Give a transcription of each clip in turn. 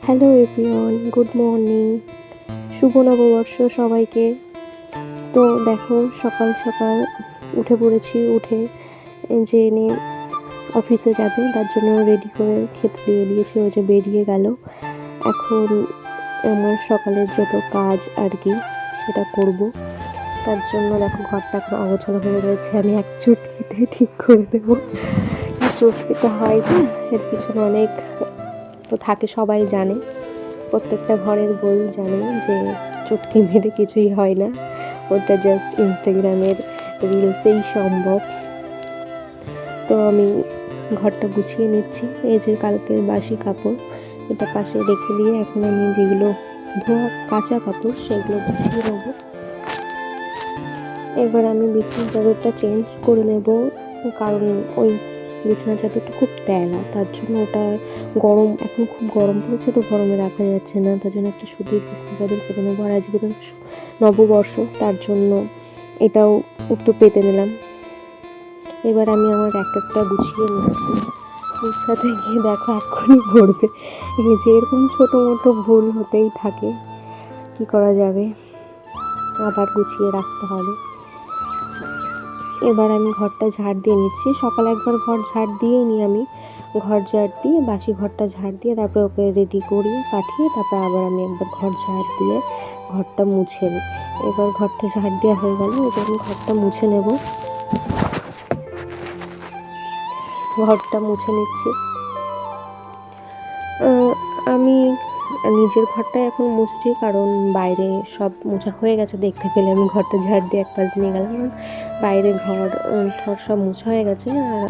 Hello everyone, good morning, শুভ নববর্ষ সবাইকে। তো দেখো সকাল সকাল উঠে পড়েছি। উঠে যে এনে অফিসে যাবে তার জন্য রেডি করে খেতে দিয়ে দিয়েছি, ওই যে বেরিয়ে গেল। এখন আমার সকালের যত কাজ আর কি সেটা করব। তার জন্য দেখো ঘরটা এখন অগোছালো হয়ে রয়েছে, আমি এক চুটকিতে ঠিক করে দেবো। চুটকিতে হয় না, এর পিছনে অনেক তো থাকে, সবাই জানে, প্রত্যেকটা ঘরের বউ জানে যে চুটকি মেরে কিছুই হয় না, ওটা জাস্ট ইনস্টাগ্রামের রিলসেই সম্ভব। তো আমি ঘরটা গুছিয়ে নিচ্ছি। এই যে কালকের বাসি কাপড় এটা পাশে রেখে দিয়ে এখন আমি যেগুলো ধোয়া কাঁচা কাপড় সেগুলো গুছিয়ে নেবো। এবার আমি বিছানা চাদরটা চেঞ্জ করে নেব, কারণ ওই বিছানা চাদরটা খুব তেলা, তার জন্য ওটা গরম, এখন খুব গরম পড়েছে তো গরমে রাখা যাচ্ছে না, তার জন্য একটা সুতির বিছানা চাদর পেতে নেবো। আর আজকে তো নববর্ষ, তার জন্য এটাও একটু পেতে নিলাম। এবার আমি আমার একটা গুছিয়ে নিচ্ছি। গুছাতে গিয়ে দেখো এক্ষুনি পড়বে। এই যে এরকম ছোটো মোটো ভুল হতেই থাকে, কি করা যাবে, আবার গুছিয়ে রাখতে হবে। এবার আমি ঘরটা ঝাড় দিয়ে নিচ্ছি। সকালে একবার ঘর ঝাড় দিয়ে নিই, আমি ঘর ঝাড় দিয়ে বাসি ঘরটা ঝাড় দিয়ে তারপরে ওকে রেডি করি পাঠিয়ে, তারপর আবার আমি একবার ঘর ঝাড় দিয়ে ঘরটা মুছে নিই। এবার ঘরটা ঝাড় দেওয়া হয়ে গেল, এবার আমি ঘরটা মুছে নেব। ঘরটা মুছে নিচ্ছি। আমি নিজের ঘরটাই এখন মুছছি, কারণ বাইরে সব মোছা হয়ে গেছে দেখতে পেলে। আমি ঘরটা ঝাড় দিয়ে এক পাশ নিয়ে গেলাম, কারণ বাইরে ঘর ঠর সব মোছা হয়ে গেছে। আর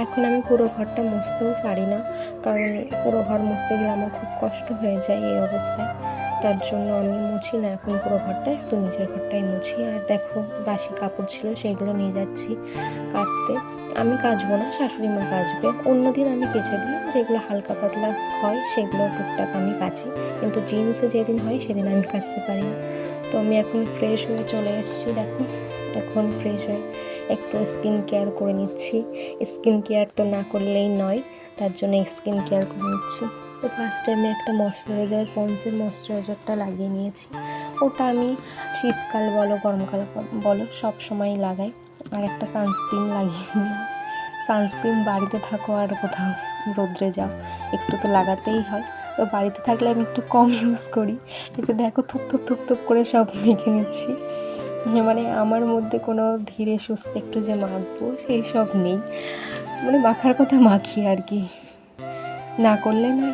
এখন আমি পুরো ঘরটা মুছতেও পারি না, কারণ পুরো ঘর মুছতে গেলে আমার খুব কষ্ট হয়ে যায় এই অবস্থায়। তার জন্য আমি মুছি না এখন পুরো ঘরটা, একটু নিজের ঘরটাই মুছি। আর দেখো বাসি কাপড় ছিল সেগুলো নিয়ে যাচ্ছি কাচতে। আমি কাচবো না, শাশুড়ি মা কাচবে। অন্যদিন আমি কেচে দিই, যেগুলো হালকা পাতলা হয় সেগুলো টুকটাক আমি কাচি, কিন্তু জিন্সে যেদিন হয় সেদিন আমি কাচতে পারি না। তো আমি এখন ফ্রেশ হয়ে চলে এসেছি। দেখো এখন ফ্রেশ হয়ে একটু স্কিন কেয়ার করে নিচ্ছি। স্কিন কেয়ার তো না করলেই নয়, তার জন্য স্কিন কেয়ার করে নিচ্ছি। তো ফার্স্টে আমি একটা ময়শ্চারাইজার, পন্সের ময়শ্চারাইজারটা লাগিয়ে নিয়েছি। ওটা আমি শীতকাল বলো গরমকাল বলো সব সময় লাগাই। আর একটা সানস্ক্রিন লাগিয়ে নিলাম। সানস্ক্রিন বাড়িতে থাকো আর কোথাও রোদ্রে যাও, একটু তো লাগাতেই হয়। তো বাড়িতে থাকলে আমি একটু কম ইউজ করি। এই যে দেখো থুপ থুপ থুপ থুপ করে সব মেখে নিচ্ছি। মানে আমার মধ্যে কোনো ধীরে সুস্থে একটু যে মাখবো সেই সব নেই, মানে মাখার কথা মাখি আর কি, না করলে না।